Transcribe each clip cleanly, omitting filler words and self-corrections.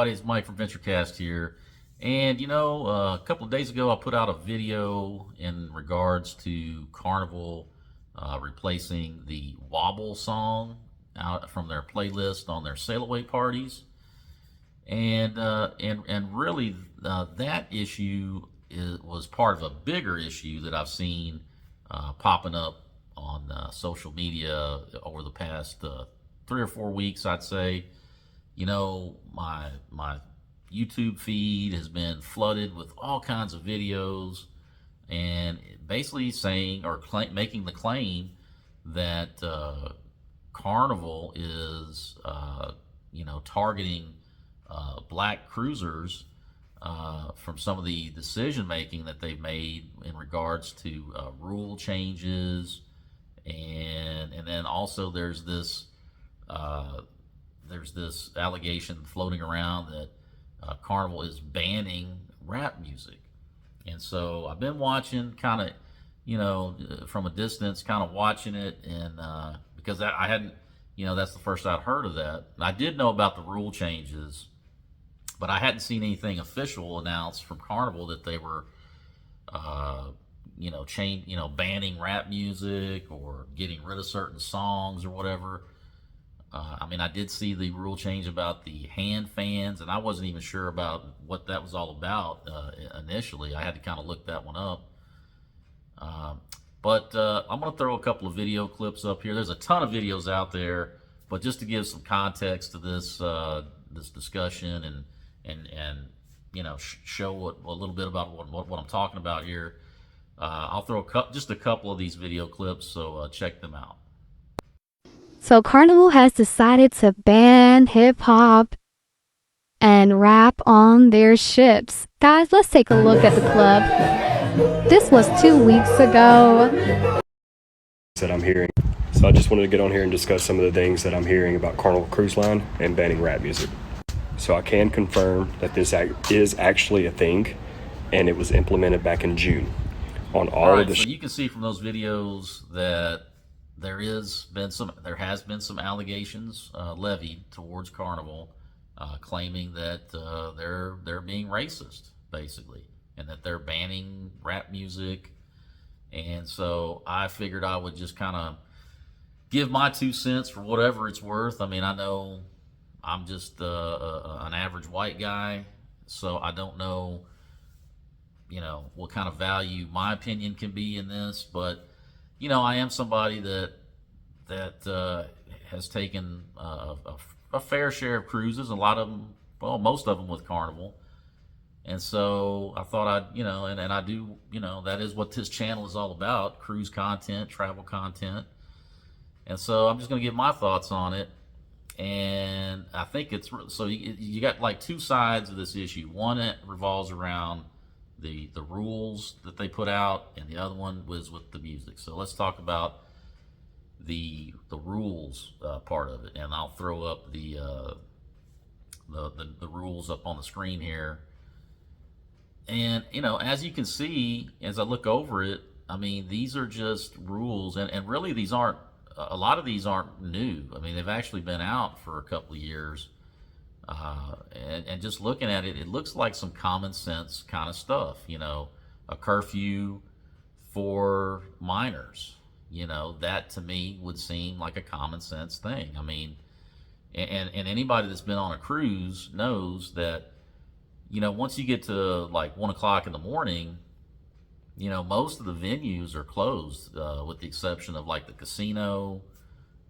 It's Mike from VentureCast here. And a couple of days ago, I put out a video in regards to Carnival replacing the Wobble song out from their playlist on their sail away parties. And really, that issue was part of a bigger issue that I've seen popping up on social media over the past 3 or 4 weeks, I'd say. My YouTube feed has been flooded with all kinds of videos and basically saying or making the claim that Carnival is targeting black cruisers from some of the decision making that they've made in regards to rule changes, and then also there's this allegation floating around that Carnival is banning rap music. And so I've been watching kind of, from a distance, kind of watching it. And because I hadn't, that's the first I'd heard of that. And I did know about the rule changes, but I hadn't seen anything official announced from Carnival that they were, banning rap music or getting rid of certain songs or whatever. I did see the rule change about the hand fans, and I wasn't even sure about what that was all about initially. I had to kind of look that one up. But I'm going to throw a couple of video clips up here. There's a ton of videos out there, but just to give some context to this this discussion and show a little bit about what I'm talking about here, I'll throw just a couple of these video clips, so check them out. So Carnival has decided to ban hip-hop and rap on their ships. Guys, let's take a look at the club. This was 2 weeks ago. That I'm hearing. So I just wanted to get on here and discuss some of the things that I'm hearing about Carnival Cruise Line and banning rap music. So I can confirm that this is actually a thing, and it was implemented back in June. On all of the so you can see from those videos that there has been some allegations levied towards Carnival, claiming that they're being racist, basically, and that they're banning rap music. And so I figured I would just kind of give my 2 cents for whatever it's worth. I know I'm just an average white guy, so I don't know, what kind of value my opinion can be in this, but I am somebody that has taken a fair share of cruises, a lot of them, well, most of them with Carnival. And so I thought and I do, that is what this channel is all about, cruise content, travel content. And so I'm just going to give my thoughts on it. And I think you got like 2 sides of this issue. One that revolves around the rules that they put out, and the other one was with the music. So let's talk about the rules part of it, and I'll throw up the rules up on the screen here. And as you can see, as I look over it, these are just rules, and really a lot of these aren't new. They've actually been out for a couple of years. And just looking at it, it looks like some common sense kind of stuff. A curfew for minors. That to me would seem like a common sense thing. And anybody that's been on a cruise knows that, once you get to like 1 o'clock in the morning, most of the venues are closed, with the exception of like the casino,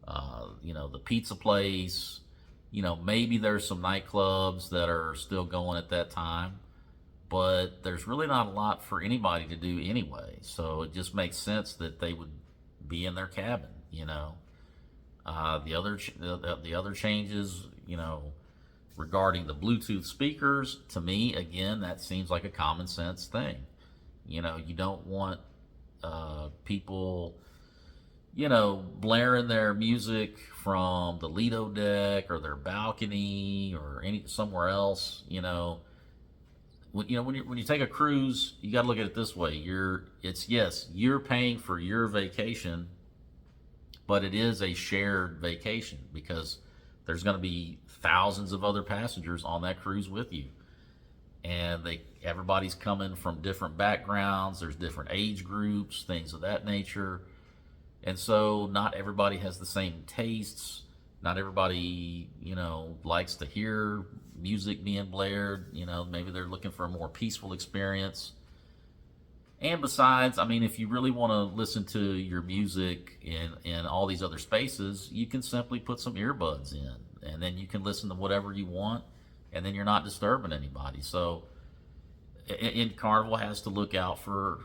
the pizza place. Maybe there's some nightclubs that are still going at that time, but there's really not a lot for anybody to do anyway. So it just makes sense that they would be in their cabin. The other changes, regarding the Bluetooth speakers, to me, again, that seems like a common sense thing. You don't want people blaring their music from the Lido deck or their balcony or somewhere else. When you take a cruise, you got to look at it this way. You're paying for your vacation, but it is a shared vacation because there's going to be thousands of other passengers on that cruise with you. And everybody's coming from different backgrounds. There's different age groups, things of that nature. And so not everybody has the same tastes. Not everybody, likes to hear music being blared. Maybe they're looking for a more peaceful experience. And besides, if you really want to listen to your music in all these other spaces, you can simply put some earbuds in, and then you can listen to whatever you want, and then you're not disturbing anybody. So Carnival has to look out for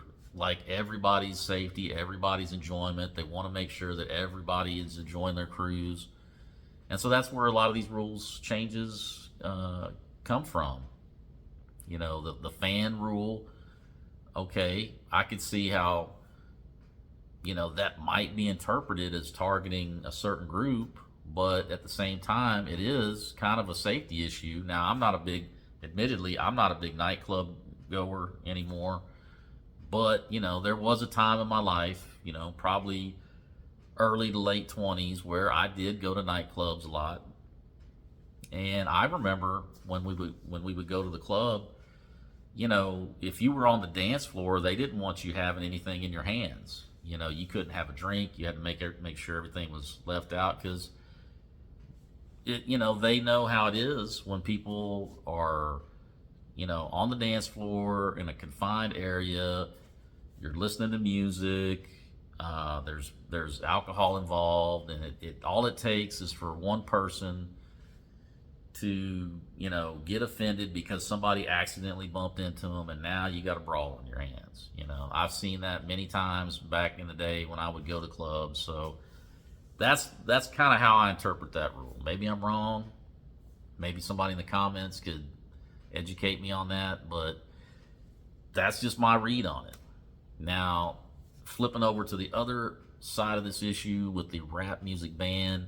everybody's safety, everybody's enjoyment. They want to make sure that everybody is enjoying their cruise. And so that's where a lot of these rules changes come from. The fan rule. Okay, I could see how, that might be interpreted as targeting a certain group, but at the same time, it is kind of a safety issue. Now, admittedly, I'm not a big nightclub goer anymore, but, there was a time in my life, probably early to late 20s, where I did go to nightclubs a lot. And I remember when we would go to the club, if you were on the dance floor, they didn't want you having anything in your hands. You couldn't have a drink. You had to make sure everything was left out, because they know how it is when people are, on the dance floor in a confined area. You're listening to music. There's alcohol involved, and all it takes is for one person to get offended because somebody accidentally bumped into them, and now you got a brawl on your hands. I've seen that many times back in the day when I would go to clubs. So that's kind of how I interpret that rule. Maybe I'm wrong. Maybe somebody in the comments could educate me on that, but that's just my read on it. Now, flipping over to the other side of this issue with the rap music ban,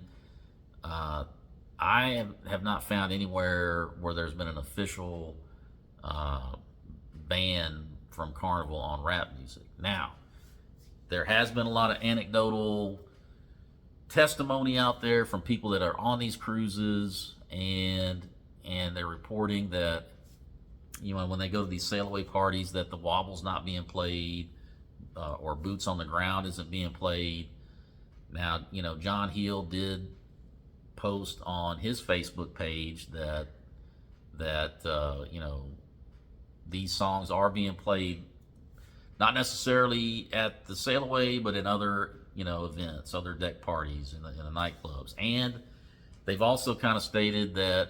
I have not found anywhere where there's been an official ban from Carnival on rap music. Now, there has been a lot of anecdotal testimony out there from people that are on these cruises, and they're reporting that, when they go to these sail away parties, that the wobble's not being played, or Boots on the Ground isn't being played. Now, John Hill did post on his Facebook page that these songs are being played, not necessarily at the sail away, but in other events, other deck parties in the nightclubs. And they've also kind of stated that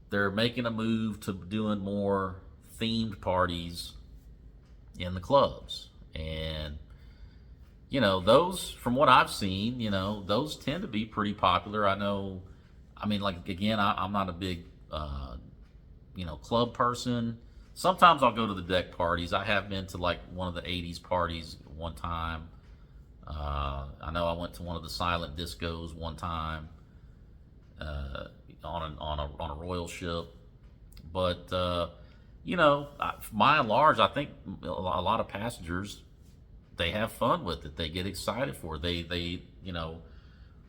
they're making a move to doing more themed parties in the clubs. And those, from what I've seen, those tend to be pretty popular. I know, again, I'm not a big, club person. Sometimes I'll go to the deck parties. I have been to one of the 80s parties one time. I know I went to one of the silent discos one time, on a royal ship. But, by and large, I think a lot of passengers, they have fun with it. They get excited for it. They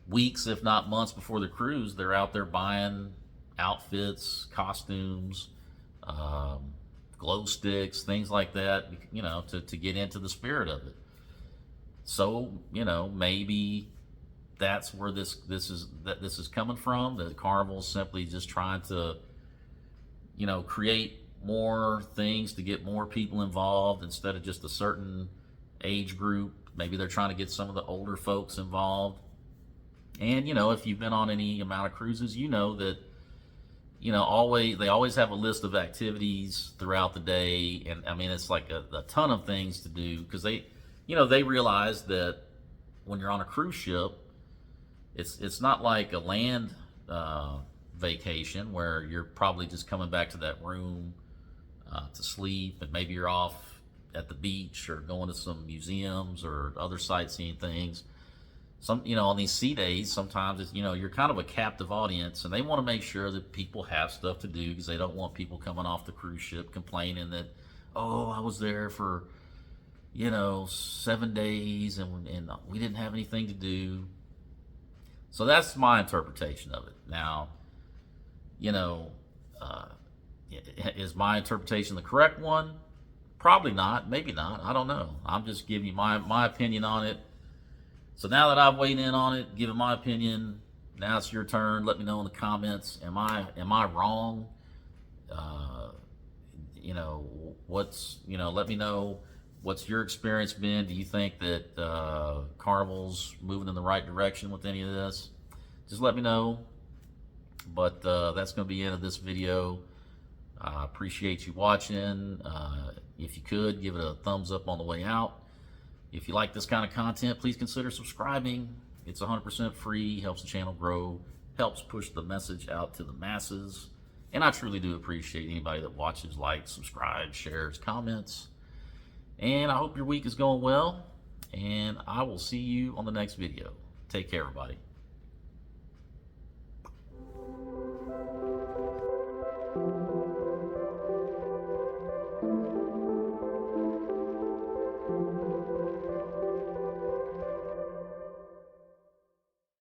weeks, if not months before the cruise, they're out there buying outfits, costumes, glow sticks, things like that, to get into the spirit of it. So, maybe that's where this is coming from. The Carnival's simply just trying to, create more things to get more people involved instead of just a certain age group. Maybe they're trying to get some of the older folks involved. And if you've been on any amount of cruises, that they always have a list of activities throughout the day, and it's like a ton of things to do, because they realize that when you're on a cruise ship, it's not like a land vacation where you're probably just coming back to that room to sleep, and maybe you're off at the beach or going to some museums or other sightseeing things. On these sea days, sometimes it's, you're kind of a captive audience, and they want to make sure that people have stuff to do, because they don't want people coming off the cruise ship complaining that, oh, I was there for, 7 days and we didn't have anything to do. So that's my interpretation of it. Now, you know, is my interpretation the correct one? Probably not, maybe not, I don't know. I'm just giving you my opinion on it. So now that I've weighed in on it, given my opinion, now it's your turn. Let me know in the comments. Am I wrong? You know, let me know what's your experience been. Do you think that Carnival's moving in the right direction with any of this? Just let me know. But that's going to be the end of this video. I appreciate you watching. If you could, give it a thumbs up on the way out. If you like this kind of content, please consider subscribing. It's 100% free, helps the channel grow, helps push the message out to the masses. And I truly do appreciate anybody that watches, likes, subscribes, shares, comments. And I hope your week is going well. And I will see you on the next video. Take care, everybody.